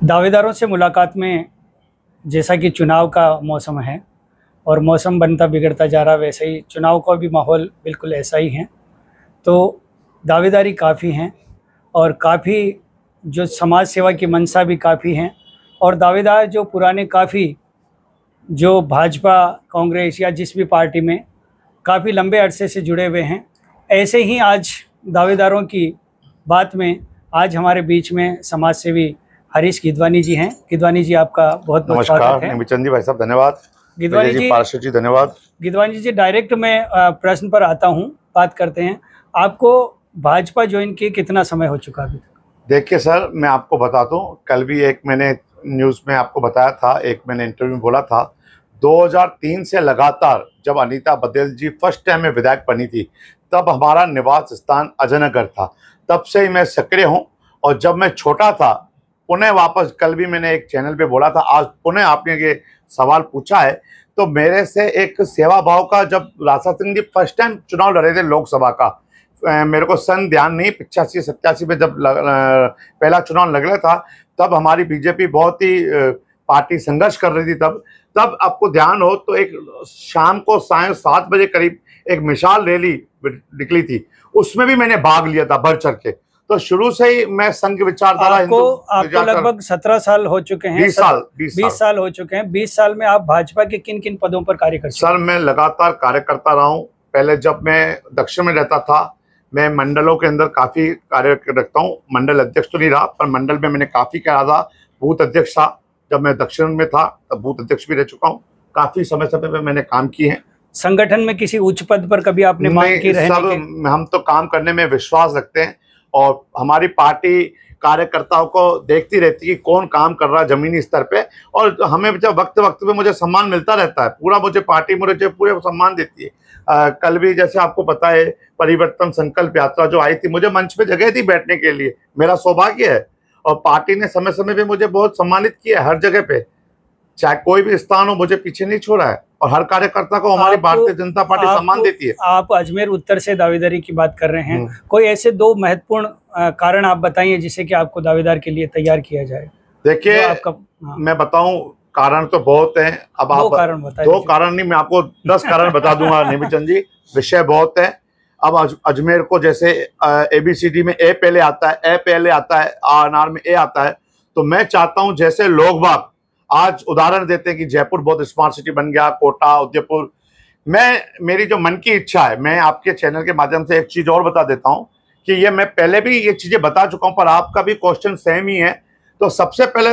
दावेदारों से मुलाकात में जैसा कि चुनाव का मौसम है और मौसम बनता बिगड़ता जा रहा, वैसे ही चुनाव का भी माहौल बिल्कुल ऐसा ही है। तो दावेदारी काफ़ी हैं और काफ़ी जो समाज सेवा की मंशा भी काफ़ी हैं और दावेदार जो पुराने काफ़ी जो भाजपा, कांग्रेस या जिस भी पार्टी में काफ़ी लंबे अरसे से जुड़े हुए हैं। ऐसे ही आज दावेदारों की बात में आज हमारे बीच में समाज सेवी हरीश गिदवानी जी हैं। गिदवानी जी, आपका बहुत बहुत स्वागत है। निमिचंद जी, भाई साहब धन्यवाद। गिदवानी जी, पार्षद जी धन्यवाद। गिदवानी जी, डायरेक्ट मैं प्रश्न पर आता हूं, बात करते हैं। आपको भाजपा ज्वाइन किए कितना समय हो चुका अभी तक? देखिए सर, मैं आपको बताता हूँ, कल भी एक मैंने न्यूज़ में आपको बताया था, एक मैंने इंटरव्यू में बोला था, 2003 से लगातार जब अनीता बघेल जी फर्स्ट टाइम में विधायक बनी थी, तब हमारा निवास स्थान अजयनगर था। तब से ही मैं सक्रिय हूँ और जब मैं छोटा था, पुनः वापस, कल भी मैंने एक चैनल पे बोला था, आज पुनः आपने ये सवाल पूछा है, तो मेरे से एक सेवा भाव का, जब राजा सिंह जी फर्स्ट टाइम चुनाव लड़े थे लोकसभा का, मेरे को सन ध्यान नहीं, 85-87 में जब पहला चुनाव लग रहा था, तब हमारी बीजेपी बहुत ही पार्टी संघर्ष कर रही थी। तब आपको ध्यान हो तो एक शाम को साय 7 बजे करीब एक मिसाल रैली निकली थी, उसमें भी मैंने भाग लिया था बढ़ चढ़ के। तो शुरू से ही मैं संघ विचारधारा आपको लगभग 17 साल हो चुके हैं। 20 साल हो चुके हैं। 20 साल में आप भाजपा के किन किन पदों पर कार्य कर चुके हैं? सर, मैं लगातार कार्य करता रहा हूँ। पहले जब मैं दक्षिण में रहता था, मैं मंडलों के अंदर काफ़ी कार्य रखता हूँ। मंडल अध्यक्ष तो नहीं रहा, पर मंडल में मैंने काफ़ी करा था। बूथ अध्यक्ष था जब मैं दक्षिण में था, तब बूथ अध्यक्ष भी रह चुका हूँ। काफ़ी समय पे मैंने काम किए हैं। संगठन में किसी उच्च पद पर कभी आपने मांग की रहने की? हम तो काम करने में विश्वास रखते हैं और हमारी पार्टी कार्यकर्ताओं को देखती रहती है कि कौन काम कर रहा है जमीनी स्तर पे, और हमें जब वक्त वक्त पे मुझे सम्मान मिलता रहता है। पूरा मुझे पार्टी मुझे पूरे सम्मान देती है। कल भी जैसे आपको पता है, परिवर्तन संकल्प यात्रा जो आई थी, मुझे मंच पे जगह थी बैठने के लिए, मेरा सौभाग्य है। और पार्टी ने समय समय पे मुझे बहुत सम्मानित किया है, हर जगह पे, चाहे कोई भी स्थान हो, मुझे पीछे नहीं छोड़ा है। और हर कार्यकर्ता को हमारी भारतीय जनता पार्टी सम्मान देती है। आप अजमेर उत्तर से दावेदारी की बात कर रहे हैं, कोई ऐसे 2 महत्वपूर्ण कारण आप बताइए जिससे कि आपको दावेदार के लिए तैयार किया जाए। देखिए, मैं बताऊं, कारण तो बहुत हैं। अब आप 2 कारण नहीं, मैं आपको 10 कारण बता दूंगा निमिचंद जी, विषय बहुत है। अब अजमेर को जैसे ABCD में ए पहले आता है, ए पहले आता है, अनार में ए आता है। तो मैं चाहता हूं, जैसे लोग बाग आज उदाहरण देते हैं कि जयपुर बहुत स्मार्ट सिटी बन गया, कोटा, उदयपुर, मेरी जो मन की इच्छा है, मैं आपके चैनल के माध्यम से एक चीज और बता देता हूं कि ये मैं पहले भी ये चीजें बता चुका हूं, पर आपका भी क्वेश्चन सेम ही है। तो सबसे पहले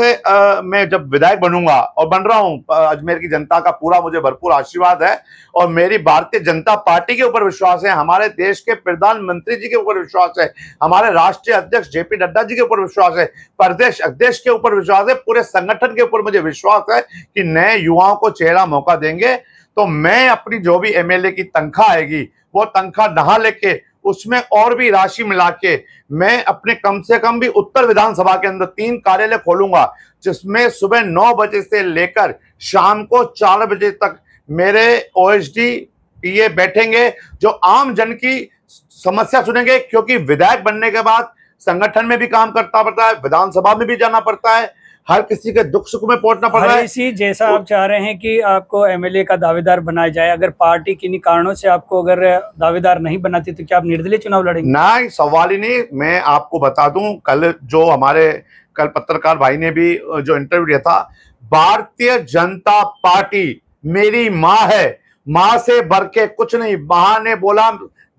मैं जब विधायक बनूंगा, और बन रहा हूं, अजमेर की जनता का पूरा मुझे भरपूर आशीर्वाद है और मेरी भारतीय जनता पार्टी के ऊपर विश्वास है, हमारे देश के प्रधानमंत्री जी के ऊपर विश्वास है, हमारे राष्ट्रीय अध्यक्ष JP नड्डा जी के ऊपर विश्वास है, प्रदेश अध्यक्ष के ऊपर विश्वास है, पूरे संगठन के ऊपर मुझे विश्वास है कि नए युवाओं को चेहरा मौका देंगे। तो मैं अपनी जो भी MLA की तनख्वाह आएगी, वो तनख्वाह नहा लेके उसमें और भी राशि मिला के मैं अपने कम से कम भी उत्तर विधानसभा के अंदर 3 कार्यालय खोलूंगा, जिसमें सुबह 9 बजे से लेकर शाम को 4 बजे तक मेरे OSD PA बैठेंगे, जो आम जन की समस्या सुनेंगे। क्योंकि विधायक बनने के बाद संगठन में भी काम करना पड़ता है, विधानसभा में भी जाना पड़ता है, हर किसी के दुख सुख में पहुंचना पड़ रहा है। इसी जैसा आप चाह रहे हैं कि आपको MLA का दावेदार बनाया जाए, अगर पार्टी किन्हीं कारणों से आपको अगर दावेदार नहीं बनाती तो क्या आप निर्दलीय चुनाव लड़ेंगे? नहीं, सवाल ही नहीं। मैं आपको बता दूं, कल पत्रकार भाई ने भी जो इंटरव्यू दिया था, भारतीय जनता पार्टी मेरी माँ है, माँ से बढ़ के कुछ नहीं। माँ ने बोला,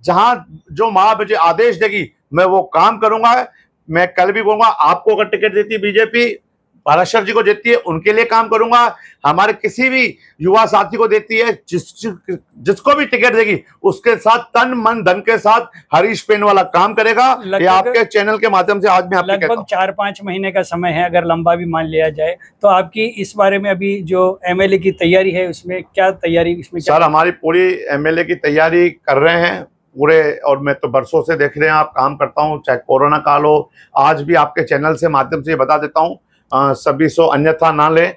जहां जो माँ मुझे आदेश देगी मैं वो काम करूंगा। मैं कल भी बोलूंगा, आपको अगर टिकट देती बीजेपी, पाराशर जी को देती है, उनके लिए काम करूंगा। हमारे किसी भी युवा साथी को देती है, जिसको भी टिकट देगी उसके साथ तन मन धन के साथ हरीश पेनवाला काम करेगा। ये आपके चैनल के माध्यम से आज मैं आपको कहता हूं। लगभग 4-5 महीने का समय है, अगर लंबा भी मान लिया जाए तो आपकी इस बारे में अभी जो MLA की तैयारी है, उसमें क्या तैयारी? इसमें सर, हमारी पूरी MLA की तैयारी कर रहे हैं पूरे, और मैं तो बरसों से देख रहे हैं आप काम करता हूँ, चाहे कोरोना काल हो। आज भी आपके चैनल से माध्यम से बता देता हूँ, सभी सो अन्यथा ना ले।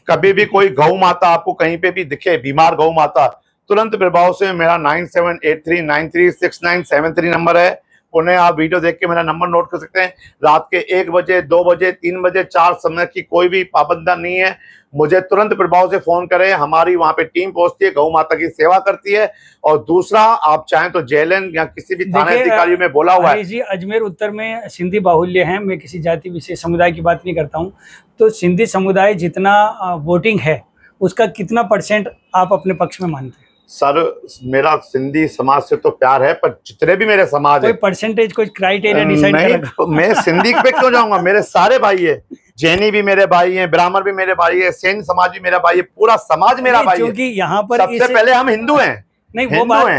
कभी भी कोई गौ माता आपको कहीं पे भी दिखे, बीमार गौ माता, तुरंत प्रभाव से मेरा 9783936973 नंबर है, उन्हें आप वीडियो देख के मेरा नंबर नोट कर सकते हैं। रात के 1 बजे, 2 बजे, 3 बजे, 4 समय की कोई भी पाबंदी नहीं है। मुझे तुरंत प्रभाव से फोन करें, हमारी वहां पे टीम पहुंचती है, गौ माता की सेवा करती है। और दूसरा, आप चाहें तो जेएलएन या किसी भी थाना अधिकारी में बोला हुआ है जी। अजमेर उत्तर में सिंधी बाहुल्य है, मैं किसी जाति विशेष समुदाय की बात नहीं करता हूँ। तो सिंधी समुदाय जितना वोटिंग है उसका कितना % आप अपने पक्ष में मानते हैं? सर, मेरा सिंधी समाज से तो प्यार है, पर जितने भी मेरे समाज है, कोई परसेंटेज, कोई क्राइटेरिया डिसाइड नहीं, मैं सिंधी पे क्यों जाऊंगा? मेरे सारे भाई है, जैनी भी मेरे भाई हैं, ब्राह्मण भी मेरे भाई है, सेन समाज भी मेरा भाई है, पूरा समाज मेरा भाई है। क्योंकि यहाँ पर सबसे पहले हम हिंदू हैं। नहीं,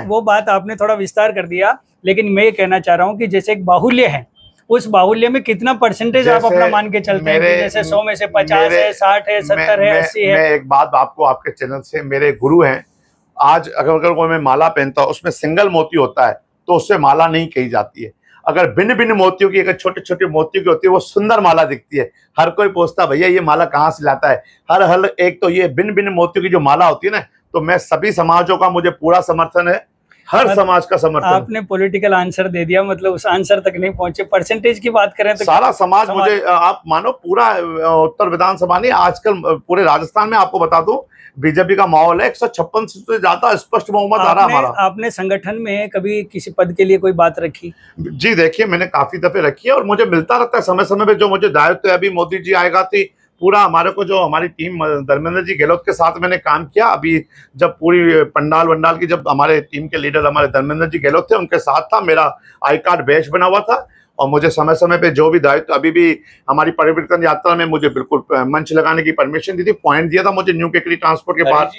वो बात आपने थोड़ा विस्तार कर दिया, लेकिन मैं ये कहना चाह रहा हूँ कि जैसे एक बाहुल्य है, उस बाहुल्य में कितना % आप अपना मान के चलते हैं? जैसे 100 में से 50 है, 60 है, 70 है, 80 है? मैं एक बात आपको आपके चैनल से, मेरे गुरु हैं, आज अगर कोई मैं माला पहनता हूँ उसमें सिंगल मोती होता है तो उससे माला नहीं कही जाती है। अगर भिन्न भिन्न मोतियों की, अगर छोटे छोटे मोतियों की होती है, वो सुंदर माला दिखती है। हर कोई पूछता भैया ये माला कहाँ से लाता है? हर एक तो ये भिन्न भिन्न मोतियों की जो माला होती है ना, तो मैं सभी समाजों का मुझे पूरा समर्थन है, हर समाज का समर्थन। आपने पॉलिटिकल आंसर दे दिया, मतलब उस आंसर तक नहीं पहुंचे। परसेंटेज की बात करें तो सारा समाज मुझे, आप मानो पूरा उत्तर विधानसभा नहीं, आजकल पूरे राजस्थान में आपको बता दूं बीजेपी का माहौल है। 156 से ज्यादा स्पष्ट बहुमत आ रहा हमारा। आपने संगठन में कभी किसी पद के लिए कोई बात रखी? जी देखिए, मैंने काफी दफे रखी है और मुझे मिलता रहता है समय समय पे जो मुझे दायित्व है। अभी मोदी जी आएगा थी, पूरा हमारे को जो हमारी टीम धर्मेंद्र जी गहलोत के साथ मैंने काम किया। अभी जब पूरी पंडाल वंडाल की, जब हमारे टीम के लीडर हमारे धर्मेंद्र जी गहलोत थे, उनके साथ था, मेरा आई कार्ड बैच बना हुआ था। और मुझे समय समय पे जो भी दायित्व, अभी भी हमारी परिवर्तन यात्रा में मुझे बिल्कुल मंच लगाने की परमिशन दी थी, पॉइंट दिया था मुझे न्यू केकड़ी ट्रांसपोर्ट के बाद।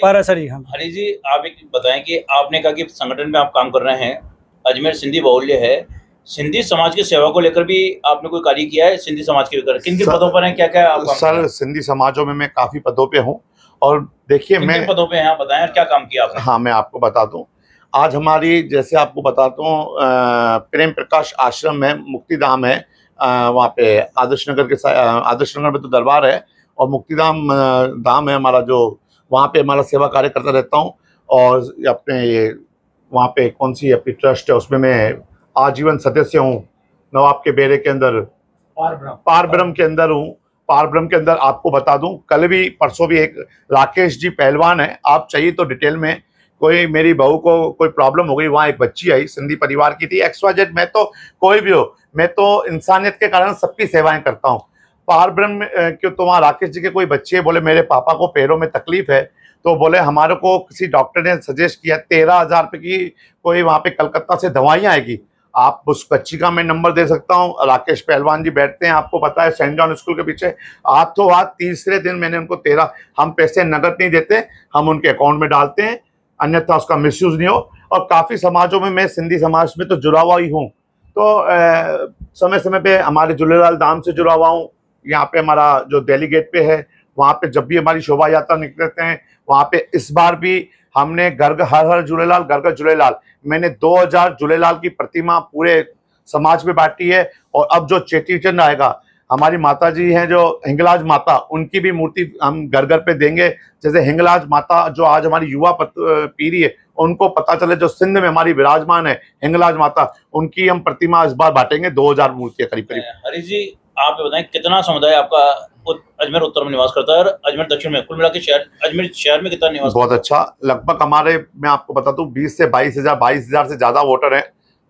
हरी जी, आप एक बताएं कि आपने कहा कि संगठन में आप काम कर रहे हैं, अजमेर सिंधी बाहुल्य है, सिंधी समाज की सेवा को लेकर भी आपने कोई कार्य किया है? सिंधी समाज के लेकर किन किन पदों पर हैं, क्या क्या आप? सर, सिंधी समाजों में मैं काफी पदों पे हूँ। और देखिए, मैं पदों पे हैं बताएं, क्या काम किया आपने? हाँ, मैं आपको बता दूं। आज हमारी, जैसे आपको बताता हूँ, प्रेम प्रकाश आश्रम है, मुक्तिधाम है, वहाँ पे आदर्श नगर में तो दरबार है, और मुक्तिधाम धाम है हमारा, जो वहाँ पे हमारा सेवा कार्य करता रहता हूँ। और अपने ये वहाँ पे कौन सी अपनी ट्रस्ट है, उसमें मैं आजीवन सदस्य हूँ। नवाब के बेरे के अंदर पारब्रह्म के अंदर हूँ। पारब्रह्म के अंदर आपको बता दूं, कल भी परसों भी एक राकेश जी पहलवान है, आप चाहिए तो डिटेल में, कोई मेरी बहू को कोई प्रॉब्लम हो गई, वहाँ एक बच्ची आई, सिंधी परिवार की थी, XYZ, मैं तो कोई भी हो, मैं तो इंसानियत के कारण सबकी सेवाएं करता हूँ। पारब्रह्म क्यों, तो वहाँ राकेश जी के कोई बच्चे बोले मेरे पापा को पैरों में तकलीफ है, तो बोले हमारे को किसी डॉक्टर ने सजेस्ट किया 13,000 रुपये की कोई वहाँ पे कलकत्ता से दवाइयाँ आएगी, आप उस बच्ची का मैं नंबर दे सकता हूँ। राकेश पहलवान जी बैठते हैं, आपको पता है, सेंट जॉन स्कूल के पीछे। हाथों हाथ तीसरे दिन मैंने उनको 13, हम पैसे नगद नहीं देते, हम उनके अकाउंट में डालते हैं, अन्यथा उसका मिसयूज नहीं हो। और काफ़ी समाजों में मैं सिंधी समाज में तो जुड़ा हुआ ही हूँ, तो समय समय पे हमारे झूलेलाल धाम से जुड़ा हुआ हूँ। यहाँ पे हमारा जो डेलीगेट पे है, वहाँ पे जब भी हमारी शोभा यात्रा निकलते हैं, वहाँ पे इस बार भी हमने हर हर झूलेलाल, घर घर झूलेलाल, मैंने 2000 झूलेलाल की प्रतिमा पूरे समाज में बांटी है। और अब जो चेटीचंड आएगा, हमारी माता जी हैं जो हिंगलाज माता, उनकी भी मूर्ति हम घर घर पे देंगे। जैसे हिंगलाज माता, जो आज हमारी युवा पीढ़ी है, उनको पता चले, जो सिंध में हमारी विराजमान है हिंगलाज माता, उनकी हम प्रतिमा इस बार बांटेंगे, 2000 मूर्तियां करीब करीब। हरीश जी, आप बताएं कितना समुदाय आपका अजमेर उत्तर में निवास करता है और अजमेर दक्षिण में, कुल मिला के अजमेर शहर में कितना निवास? बहुत अच्छा, लगभग हमारे, मैं आपको बता दूं, 20 से 22,000 से ज्यादा वोटर है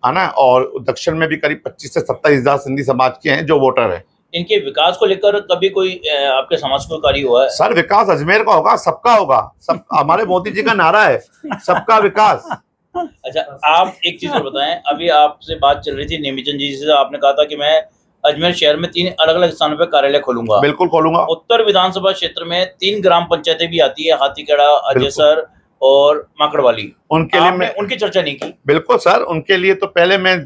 ना। और दक्षिण में भी करीब 25 से 27,000 सिंधी समाज के हैं जो वोटर है। इनके विकास को लेकर कभी कोई आपके समाज को कार्य हुआ है? सर, विकास अजमेर का होगा, सबका होगा, सब हमारे मोदी जी का नारा है, सबका विकास। अच्छा, आप एक चीज और बताएं, अभी आपसे बात चल रही थी नेमीचंद जी से, आपने कहा था कि मैं अजमेर शहर में 3 अलग अलग स्थानों पर कार्यालय खोलूंगा। बिल्कुल खोलूंगा। उत्तर विधानसभा क्षेत्र में 3 ग्राम पंचायतें भी आती है, हाथीखेड़ा, अजयसर और माकड़वाली, उनके लिए मैं उनकी चर्चा नहीं की? बिल्कुल सर, उनके लिए तो पहले मैं,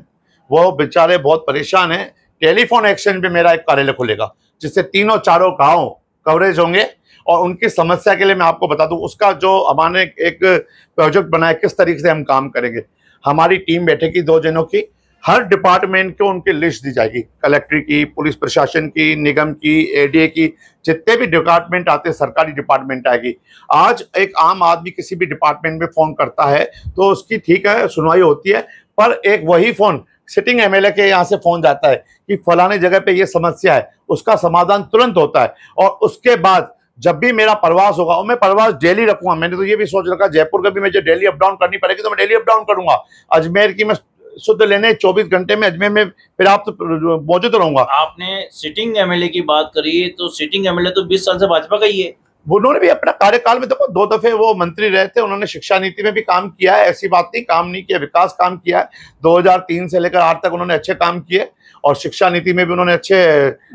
वो बेचारे बहुत परेशान हैं, टेलीफोन एक्सचेंज पे मेरा एक कार्यालय खुलेगा, जिससे 3 चारों गांव कवरेज होंगे। और उनकी समस्या के लिए मैं आपको बता दूं, उसका जो हमारे एक प्रोजेक्ट बना है, किस तरीके से हम काम करेंगे। हमारी टीम बैठेगी 2 जनों की, हर डिपार्टमेंट को उनकी लिस्ट दी जाएगी, कलेक्ट्री की, पुलिस प्रशासन की, निगम की, एडीए की, जितने भी डिपार्टमेंट आते हैं, सरकारी डिपार्टमेंट आएगी। आज एक आम आदमी किसी भी डिपार्टमेंट में फोन करता है तो उसकी, ठीक है, सुनवाई होती है, पर एक वही फोन सिटिंग एमएलए के यहाँ से फोन जाता है कि फलाने जगह पे ये समस्या है, उसका समाधान तुरंत होता है। और उसके बाद जब भी मेरा प्रवास होगा, और मैं प्रवास डेली रखूंगा, मैंने तो ये भी सोच रखा जयपुर का भी मुझे डेली अप डाउन करनी पड़ेगी तो मैं डेली अप डाउन करूंगा। अजमेर की मैं शुद्ध लेने 24 घंटे में अजमेर में पर्याप्त मौजूद रहूंगा। आपने सिटिंग एमएलए की बात करी, तो सिटिंग एमएलए तो 20 साल से भाजपा का ही है। उन्होंने भी अपना कार्यकाल में देखो 2 दफे वो मंत्री रहे थे, उन्होंने शिक्षा नीति में भी काम किया है, ऐसी बात नहीं काम नहीं किया, विकास काम किया है। 2003 से लेकर आज तक उन्होंने अच्छे काम किए और शिक्षा नीति में भी उन्होंने अच्छे।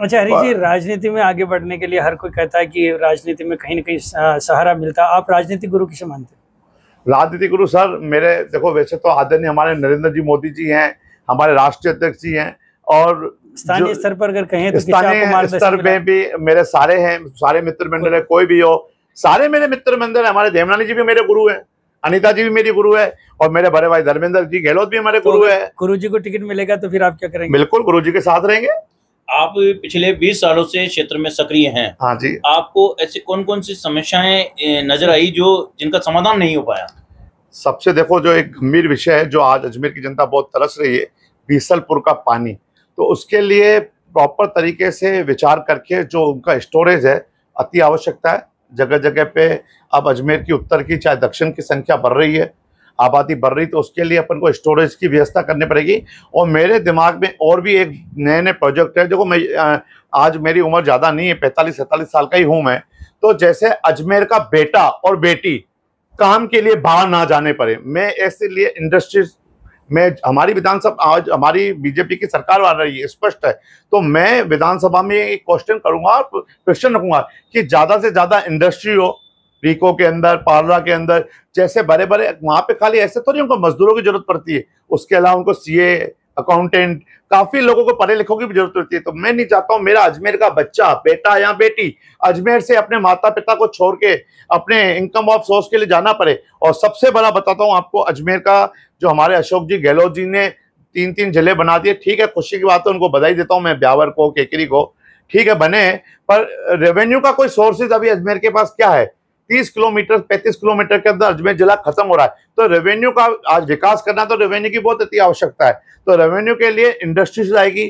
अच्छा हरीश जी, राजनीति में आगे बढ़ने के लिए हर कोई कहता है कि राजनीति में कहीं ना कहीं सहारा मिलता है, आप राजनीतिक गुरु किसे मानते हैं? राजनीतिक गुरु सर मेरे देखो वैसे तो आदरणीय हमारे नरेंद्र जी मोदी जी हैं, हमारे राष्ट्रीय अध्यक्ष जी हैं, और स्थानीय स्तर पर अगर कहें तो स्थानीय स्तर में भी मेरे सारे हैं, सारे मित्र मंडल है, कोई भी हो सारे मेरे मित्र मंडल है। हमारे देवनानी जी भी मेरे गुरु है, अनिता जी भी मेरी गुरु है, और मेरे बड़े भाई धर्मेंद्र जी गहलोत भी हमारे गुरु है। गुरु जी को टिकट मिलेगा तो फिर आप क्या करेंगे? बिल्कुल गुरु जी के साथ रहेंगे। आप पिछले 20 सालों से क्षेत्र में सक्रिय हैं। हाँ जी। आपको ऐसी कौन कौन सी समस्याएं नजर आई जो जिनका समाधान नहीं हो पाया? सबसे देखो जो एक गंभीर विषय है जो आज अजमेर की जनता बहुत तरस रही है, बीसलपुर का पानी, तो उसके लिए प्रॉपर तरीके से विचार करके जो उनका स्टोरेज है अति आवश्यकता है। जगह जगह पे अब अजमेर की उत्तर की चाहे दक्षिण की संख्या बढ़ रही है, आबादी बढ़ रही, तो उसके लिए अपन को स्टोरेज की व्यवस्था करनी पड़ेगी। और मेरे दिमाग में और भी एक नए नए प्रोजेक्ट है। देखो मैं आज मेरी उम्र ज़्यादा नहीं है, 45-47 साल का ही हूँ मैं, तो जैसे अजमेर का बेटा और बेटी काम के लिए बाहर ना जाने पड़े, मैं ऐसे लिए इंडस्ट्रीज में, हमारी विधानसभा आज हमारी बीजेपी की सरकार आ रही है स्पष्ट है, तो मैं विधानसभा में एक क्वेश्चन करूंगा, क्वेश्चन रखूंगा कि ज्यादा से ज्यादा इंडस्ट्री हो रीको के अंदर, पार्ला के अंदर, जैसे बड़े बड़े वहां पे खाली ऐसे तो नहीं उनको मजदूरों की जरूरत पड़ती है, उसके अलावा उनको सीए, अकाउंटेंट, काफी लोगों को पढ़े लिखों की भी जरूरत पड़ती है। तो मैं नहीं चाहता हूं मेरा अजमेर का बच्चा, बेटा या बेटी अजमेर से अपने माता पिता को छोड़ के अपने इनकम ऑफ सोर्स के लिए जाना पड़े। और सबसे बड़ा बताता हूं आपको, अजमेर का जो हमारे अशोक जी गहलोत जी ने 3-3 जिले बना दिए, ठीक है खुशी की बात है, उनको बधाई देता हूं मैं, ब्यावर को, केकरी को, ठीक है बने, पर रेवेन्यू का कोई सोर्सेज अभी अजमेर के पास क्या है? 30 किलोमीटर 35 किलोमीटर के अंदर अजमेर जिला खत्म हो रहा है। तो रेवेन्यू का आज विकास करना, तो रेवेन्यू की बहुत अति आवश्यकता है। तो रेवेन्यू के लिए इंडस्ट्री से आएगी,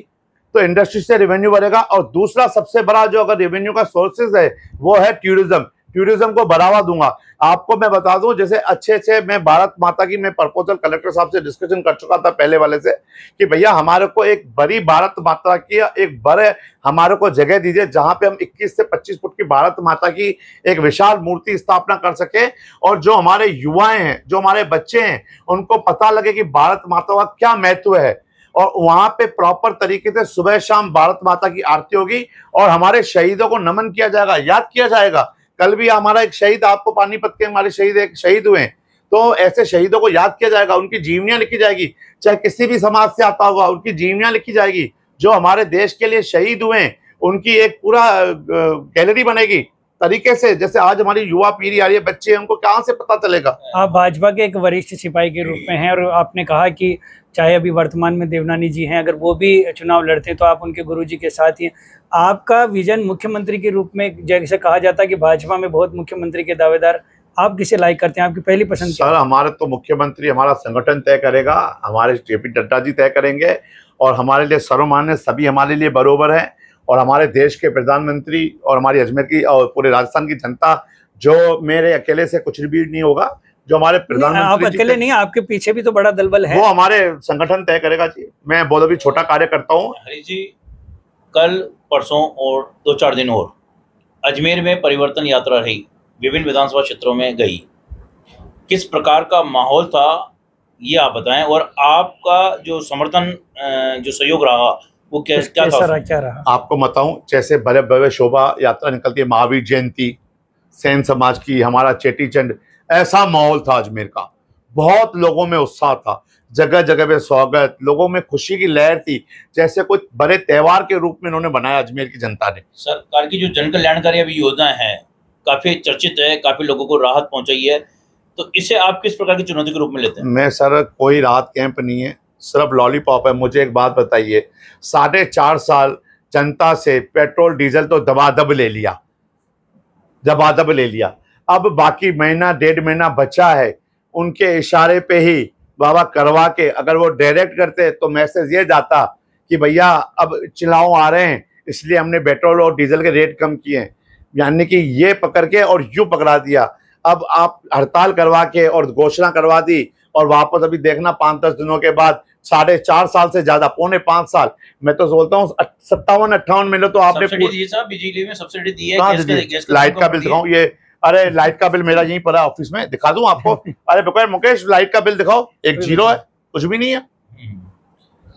तो इंडस्ट्री से रेवेन्यू बढ़ेगा। और दूसरा सबसे बड़ा जो अगर रेवेन्यू का सोर्सेज है वो है टूरिज्म। टूरिज्म को बढ़ावा दूंगा। आपको मैं बता दूं, जैसे अच्छे मैं भारत माता की मैं प्रपोजल कलेक्टर साहब से डिस्कशन कर चुका था पहले वाले से कि भैया हमारे को एक बड़ी भारत माता की एक बड़े हमारे को जगह दीजिए जहां पे हम 21 से 25 फुट की भारत माता की एक विशाल मूर्ति स्थापना कर सके, और जो हमारे युवाएं हैं, जो हमारे बच्चे हैं, उनको पता लगे कि भारत माता का क्या महत्व है। और वहां पे प्रॉपर तरीके से सुबह शाम भारत माता की आरती होगी और हमारे शहीदों को नमन किया जाएगा, याद किया जाएगा। कल भी हमारा एक शहीद, आपको पानीपत के हमारे शहीद एक शहीद हुए, तो ऐसे शहीदों को याद किया जाएगा, उनकी जीवनियां लिखी जाएगी, चाहे किसी भी समाज से आता होगा उनकी जीवनियां लिखी जाएगी, जो हमारे देश के लिए शहीद हुए उनकी एक पूरा गैलरी बनेगी तरीके से। जैसे आज हमारी युवा पीढ़ी आ रही है, बच्चे, उनको कहाँ से पता चलेगा? आप भाजपा के एक वरिष्ठ सिपाही के रूप में हैं और आपने कहा कि चाहे अभी वर्तमान में देवनानी जी हैं, अगर वो भी चुनाव लड़ते हैं तो आप उनके गुरुजी के साथ ही हैं। आपका विजन मुख्यमंत्री के रूप में, जैसे कहा जाता है कि भाजपा में बहुत मुख्यमंत्री के दावेदार, आप किसे लाइक करते हैं? आपकी पहली पसंद सर हमारे तो मुख्यमंत्री हमारा संगठन तय करेगा, हमारे जेपी नड्डा जी तय करेंगे, और हमारे लिए सर्वमान्य सभी हमारे लिए बरोबर है। और हमारे देश के प्रधानमंत्री और हमारी अजमेर की और पूरे राजस्थान की जनता, जो मेरे अकेले से कुछ भी नहीं होगा, जो हमारे प्रधानमंत्री, आप अकेले नहीं, आपके पीछे भी तो बड़ा दलबल है, वो हमारे संगठन तय करेगा जी। मैं बहुत अभी छोटा कार्य करता हूँ। हरी जी, कल परसों और 2-4 दिन और अजमेर में परिवर्तन यात्रा रही, विभिन्न विधानसभा क्षेत्रों में गई, किस प्रकार का माहौल था ये आप बताएं, और आपका जो समर्थन जो सहयोग रहा वो क्या रहा? आपको बताऊं, जैसे बड़े बड़े शोभा यात्रा निकलती है, महावीर जयंती, सेन समाज की, हमारा चेटी चंड, ऐसा माहौल था अजमेर का, बहुत लोगों में उत्साह था, जगह जगह पे स्वागत, लोगों में खुशी की लहर थी, जैसे कोई बड़े त्योहार के रूप में इन्होंने बनाया अजमेर की जनता ने। सरकार की जो जन कल्याणकारी अभी योजना है काफी चर्चित है, काफी लोगों को राहत पहुंचाई है, तो इसे आप किस प्रकार की चुनौती के रूप में लेते हैं? मैं सर कोई राहत कैंप नहीं है, सिर्फ लॉलीपॉप है। मुझे एक बात बताइए, 4.5 साल जनता से पेट्रोल डीजल तो दबादब ले लिया, अब बाकी महीना 1.5 महीना बचा है, उनके इशारे पे ही बाबा करवा के अगर वो डायरेक्ट करते तो मैसेज ये जाता कि भैया अब चुनाव आ रहे हैं इसलिए हमने पेट्रोल और डीजल के रेट कम किए हैं, यानी कि ये पकड़ के और यूं पकड़ा दिया। अब आप हड़ताल करवा के और घोषणा करवा दी और वापस अभी देखना 5-10 दिनों के बाद 4.5 साल से ज्यादा, 4.25 साल, मैं तो बोलता हूँ 57-58 मिनट तो आपने बिजली में सब्सिडी दी है। लाइट का बिल दिखाऊं? ये अरे लाइट का बिल मेरा यहीं पड़ा ऑफिस में, दिखा दूं आपको? अरे बकाया मुकेश लाइट का बिल दिखाओ, एक जीरो है, कुछ भी नहीं है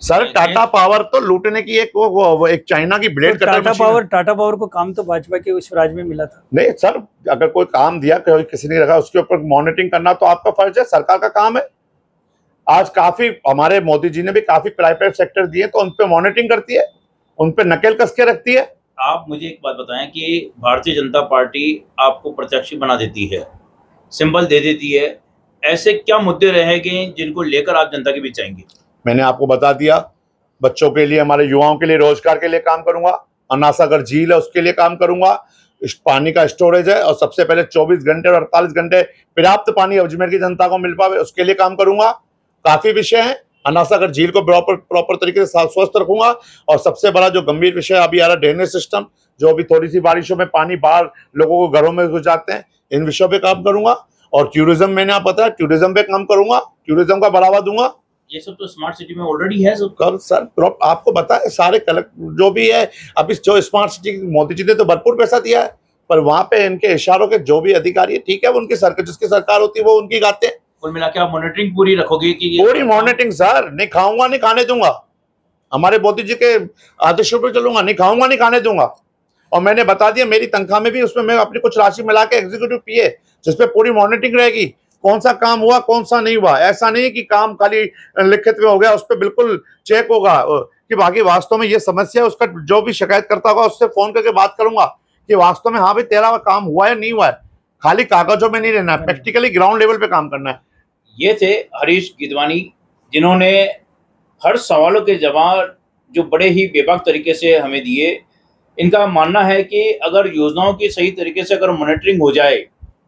सर। टाटा पावर तो लूटने की एक चाइना की ब्लेड कटर टाटा पावर को काम तो भाजपा के उस राज में मिला था। नहीं सर, अगर कोई काम दिया किसी ने रखा उसके ऊपर मॉनिटरिंग करना तो आपका फर्ज है, सरकार का काम है। आज काफी हमारे मोदी जी ने भी काफी प्राइवेट सेक्टर दिए तो उन पे मॉनिटरिंग करती है, उन पे नकेल कस के रखती है। आप मुझे एक बात बताएं कि भारतीय जनता पार्टी आपको प्रत्याशी बना देती है, सिंबल दे देती है, ऐसे क्या मुद्दे रहेंगे जिनको लेकर आप जनता के बीच आएंगे? मैंने आपको बता दिया, बच्चों के लिए, हमारे युवाओं के लिए रोजगार के लिए काम करूंगा, अनासागर झील है उसके लिए काम करूंगा, पानी का स्टोरेज है और सबसे पहले 24 घंटे और 48 घंटे पर्याप्त पानी अजमेर की जनता को मिल पाए उसके लिए काम करूंगा। काफी विषय हैं, अनासागर झील को प्रॉपर तरीके से स्वस्थ रखूंगा और सबसे बड़ा जो गंभीर विषय अभी आ रहा ड्रेनेज सिस्टम, जो अभी थोड़ी सी बारिशों में पानी बाहर लोगों को घरों में घुस जाते हैं, इन विषयों पे काम करूंगा। और टूरिज्म, मैंने आप पता है टूरिज्म पे काम करूंगा, टूरिज्म का बढ़ावा दूंगा। ये सब तो स्मार्ट सिटी में ऑलरेडी है सब। सर आपको पता है सारे जो भी है अभी जो स्मार्ट सिटी मोदी जी ने तो भरपूर पैसा दिया है, पर वहां पे इनके इशारों के जो भी अधिकारी है, ठीक है, वो उनकी सरकार, जिसकी सरकार होती है वो उनकी गाते हैं। कुल मिला के आप मॉनिटरिंग पूरी रखोगे? कि पूरी मॉनिटरिंग सर, नहीं खाऊंगा नहीं खाने दूंगा, हमारे मोदी जी के आदेशों पर चलूंगा, नहीं खाऊंगा नहीं खाने दूंगा। और मैंने बता दिया मेरी तनख्वाह में भी उसमें मैं अपनी कुछ राशि मिला के एग्जीक्यूटिव पीए जिसपे पूरी मॉनिटरिंग रहेगी, कौन सा काम हुआ कौन सा नहीं हुआ। ऐसा नहीं है कि काम खाली लिखित में हो गया, उस पर बिल्कुल चेक होगा कि बाकी वास्तव में ये समस्या है, उसका जो भी शिकायत करता होगा उससे फोन करके बात करूंगा कि वास्तव में हाँ भाई तेरा काम हुआ है नहीं हुआ है, खाली कागजों में नहीं रहना है, प्रैक्टिकली ग्राउंड लेवल पे काम करना है। ये थे हरीश गिदवानी, जिन्होंने हर सवालों के जवाब जो बड़े ही बेबाक तरीके से हमें दिए। इनका मानना है कि अगर योजनाओं की सही तरीके से अगर मॉनिटरिंग हो जाए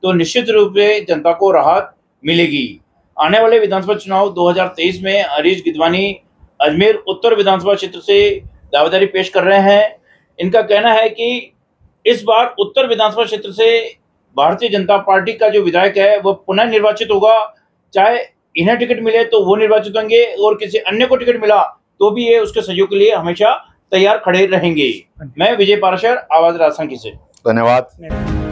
तो निश्चित रूप से जनता को राहत मिलेगी। आने वाले विधानसभा चुनाव 2023 में हरीश गिदवानी अजमेर उत्तर विधानसभा क्षेत्र से दावेदारी पेश कर रहे हैं। इनका कहना है कि इस बार उत्तर विधानसभा क्षेत्र से भारतीय जनता पार्टी का जो विधायक है वह पुनः निर्वाचित होगा, चाहे इन्हें टिकट मिले तो वो निर्वाचित होंगे और किसी अन्य को टिकट मिला तो भी ये उसके सहयोग के लिए हमेशा तैयार खड़े रहेंगे। मैं विजय पाराशर, आवाज राजसंघी से। धन्यवाद।